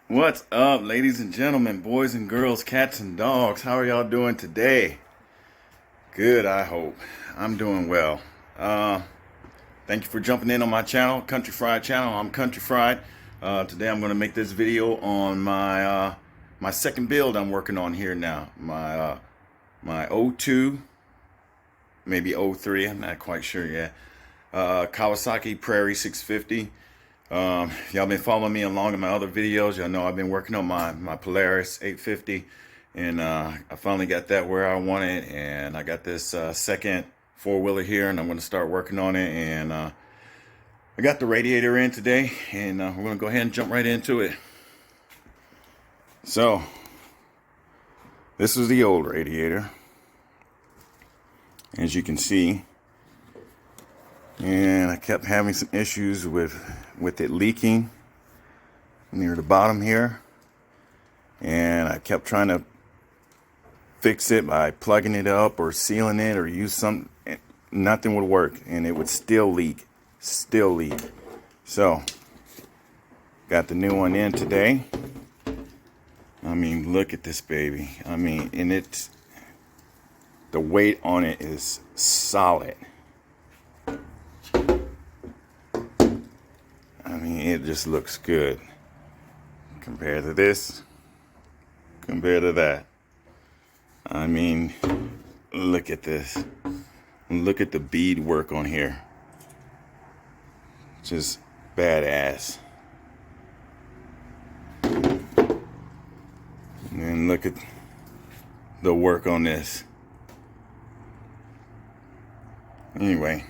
What's up, ladies and gentlemen, boys and girls, cats and dogs? How are y'all doing today? Good, I hope. I'm doing well. Uh, Thank you for jumping in on my channel, Country Fried channel. I'm Country Fried. Today I'm going to make this video on my second build I'm working on here now. My '02, maybe '03. I'm not quite sure yet. Kawasaki Prairie 650. Y'all been following me along in my other videos. Y'all know I've been working on my Polaris 850, and I finally got that where I want it. And I got this second four-wheeler here, and I'm going to start working on it. And I got the radiator in today, and we're going to go ahead and jump right into it. So this is the old radiator, as you can see. And I kept having some issues with it leaking near the bottom here, and I kept trying to fix it by plugging it up or sealing it or use some. Nothing would work, and it would still leak. So got the new one in today. I mean, look at this baby. I mean, and the weight on it is solid. I mean, it just looks good compared to this, compared to that. I mean, look at this. Look at the bead work on here. Just badass. And then look at the work on this. Anyway.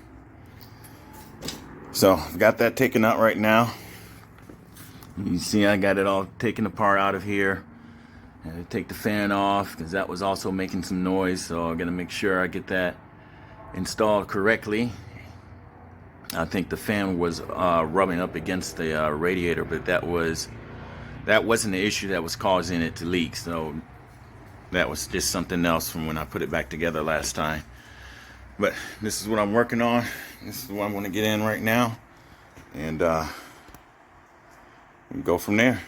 So I've got that taken out right now. You see I got it all taken apart out of here. I had to take the fan off because that was also making some noise. So I'm gonna make sure I get that installed correctly. I think the fan was rubbing up against the radiator, but that wasn't the issue that was causing it to leak. So that was just something else from when I put it back together last time. But this is what I'm working on. This is what I'm going to get in right now. And go from there.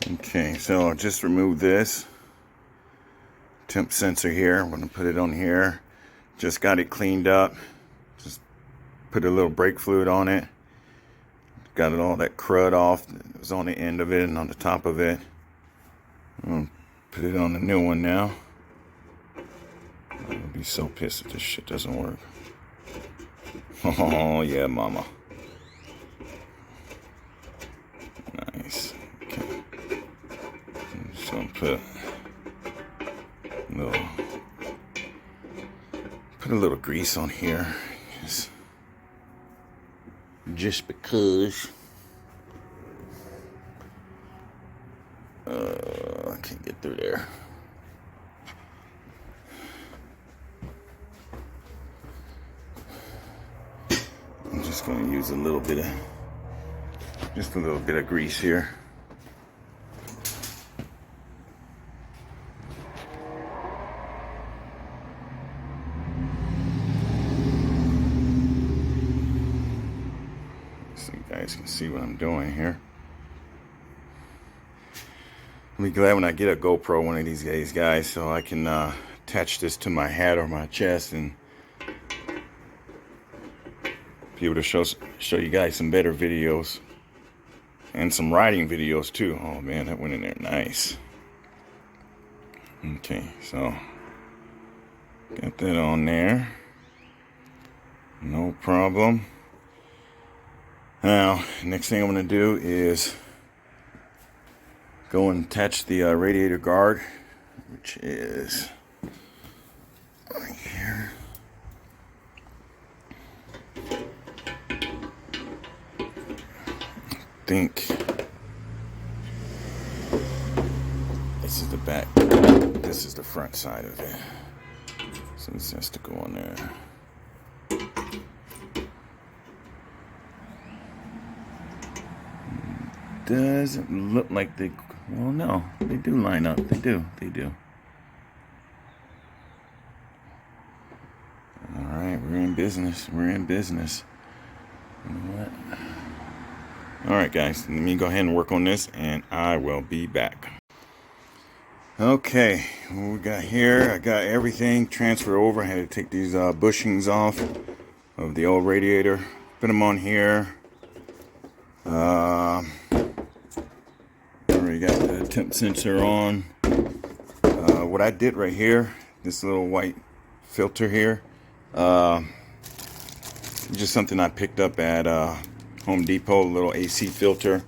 Okay, so I just removed this temp sensor here. I'm going to put it on here. Just got it cleaned up. Just put a little brake fluid on it. Got it all that crud off. It was on the end of it and on the top of it. I'm going to put it on the new one now. I'll be so pissed if this shit doesn't work. Oh, yeah, mama. Nice. Okay. Just gonna put a little grease on here. Just because. I can't get through there. Just going to use a little bit of grease here. So you guys can see what I'm doing here. I'll be glad when I get a GoPro one of these days, guys, so I can attach this to my hat or my chest and be able to show you guys some better videos and some riding videos too. Oh man, that went in there nice. Okay, so got that on there, no problem. Now next thing I'm going to do is go and attach the radiator guard, which is right here. I think this is the back, this is the front side of it, so this has to go on there. Doesn't look like they, well no, they do line up, they do. Alright, we're in business. You know what? Alright guys, let me go ahead and work on this and I will be back. Okay, what we got here, I got everything transferred over. I had to take these bushings off of the old radiator, put them on here. Already got the temp sensor on. What I did right here, this little white filter here, just something I picked up at Home Depot, a little AC filter.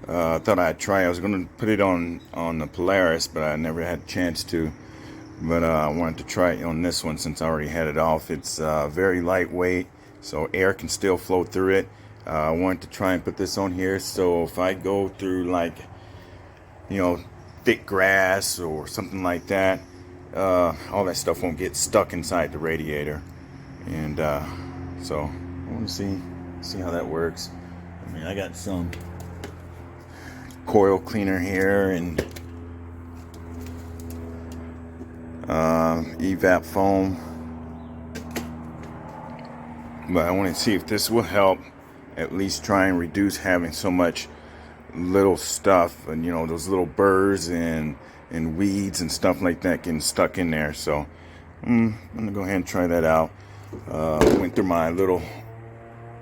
I thought I'd try. I was going to put it on the Polaris, but I never had a chance to. But I wanted to try it on this one since I already had it off. It's very lightweight, so air can still flow through it. I wanted to try and put this on here, so if I go through, like, you know, thick grass or something like that, all that stuff won't get stuck inside the radiator. And so I want to see how that works. I mean, I got some coil cleaner here and evap foam, but I want to see if this will help at least try and reduce having so much little stuff and, you know, those little burrs and weeds and stuff like that getting stuck in there. So I'm gonna go ahead and try that out. Went through my little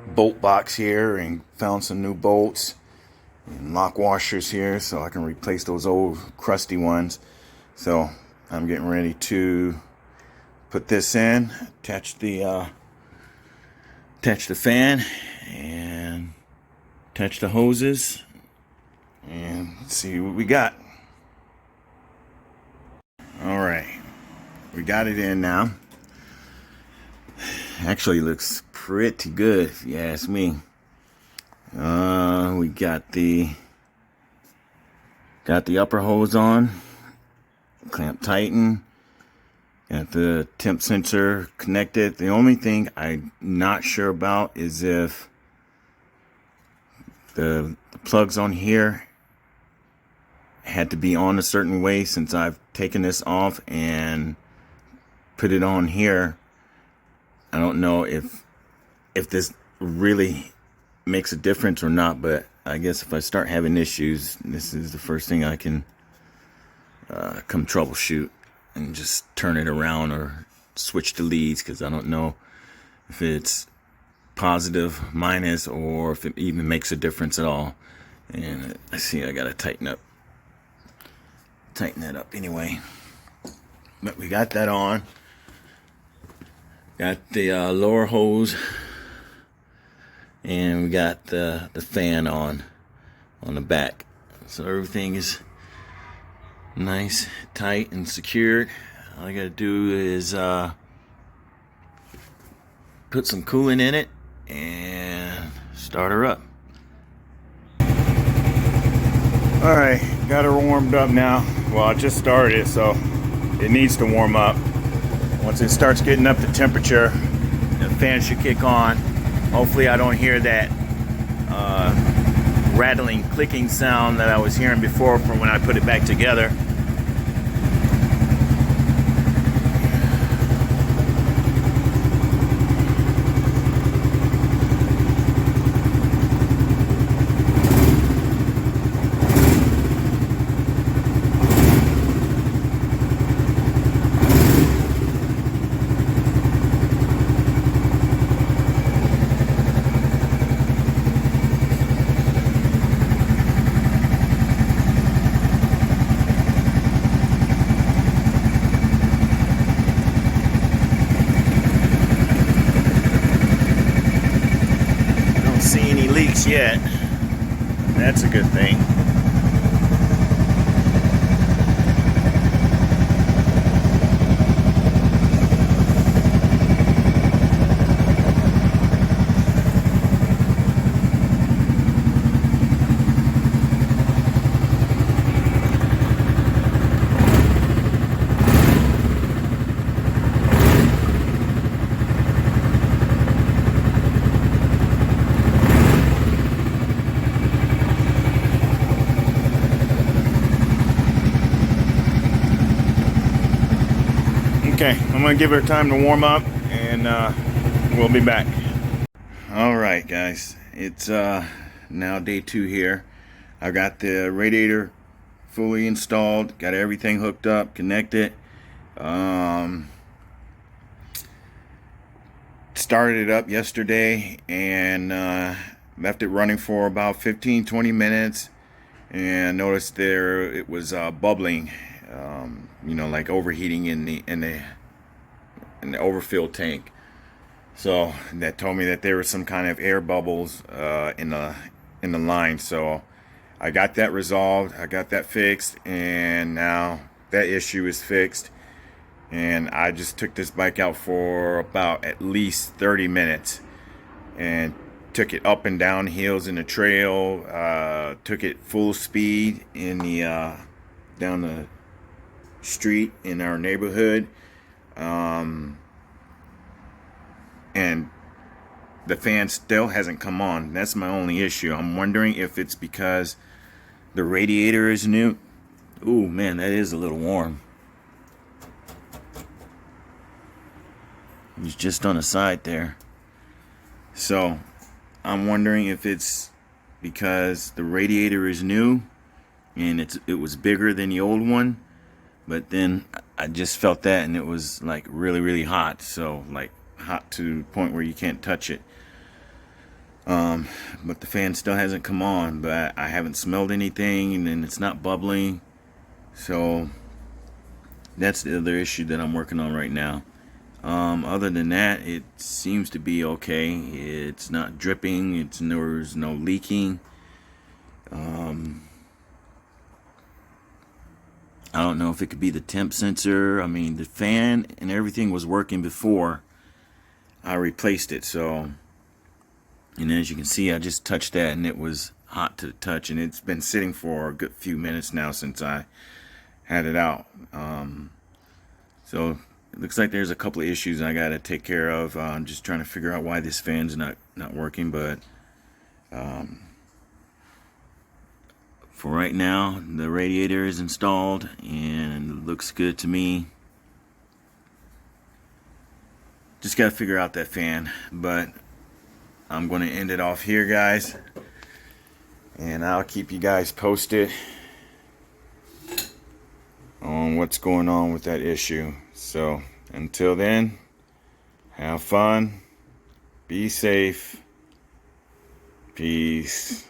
bolt box here and found some new bolts and lock washers here so I can replace those old crusty ones. So I'm getting ready to put this in, attach the fan and attach the hoses and see what we got. All right, we got it in now. Actually looks pretty good if you ask me. We got the upper hose on, clamp tighten, got the temp sensor connected. The only thing I'm not sure about is if the plugs on here had to be on a certain way, since I've taken this off and put it on here. I don't know if this really makes a difference or not, but I guess if I start having issues, this is the first thing I can come troubleshoot and just turn it around or switch the leads, because I don't know if it's positive, minus, or if it even makes a difference at all. And I see I gotta tighten that up anyway. But we got that on. Got the lower hose, and we got the fan on the back. So everything is nice, tight, and secured. All I gotta do is put some coolant in it and start her up. Alright, got her warmed up now. Well, I just started it, so it needs to warm up. Once it starts getting up to temperature, the fan should kick on. Hopefully I don't hear that rattling, clicking sound that I was hearing before from when I put it back together. Yet. That's a good thing. Okay, I'm gonna give her time to warm up, and we'll be back. All right, guys, it's Now day 2 here. I got the radiator fully installed, got everything hooked up, connected. Started it up yesterday and left it running for about 15-20 minutes, and noticed there it was bubbling, like overheating in the overfill tank. So that told me that there was some kind of air bubbles in the line. So I got that resolved, I got that fixed, and now that issue is fixed. And I just took this bike out for about at least 30 minutes and took it up and down hills in the trail, took it full speed in the down the street in our neighborhood, and the fan still hasn't come on. That's my only issue. I'm wondering if it's because the radiator is new. Ooh, man, that is a little warm. It's just on the side there. So I'm wondering if it's because the radiator is new and it was bigger than the old one, but then I just felt that and it was like really, really hot. So like hot to the point where you can't touch it. But the fan still hasn't come on, but I haven't smelled anything, and then it's not bubbling. So that's the other issue that I'm working on right now. Other than that, it seems to be okay. It's not dripping. There's no leaking. I don't know if it could be the temp sensor. I mean, the fan and everything was working before I replaced it. So, and as you can see, I just touched that and it was hot to the touch, and it's been sitting for a good few minutes now since I had it out. So it looks like there's a couple of issues I got to take care of. I'm just trying to figure out why this fan's not working, but for right now, the radiator is installed and it looks good to me. Just got to figure out that fan, but I'm going to end it off here, guys, and I'll keep you guys posted on what's going on with that issue. So until then, have fun, be safe, peace.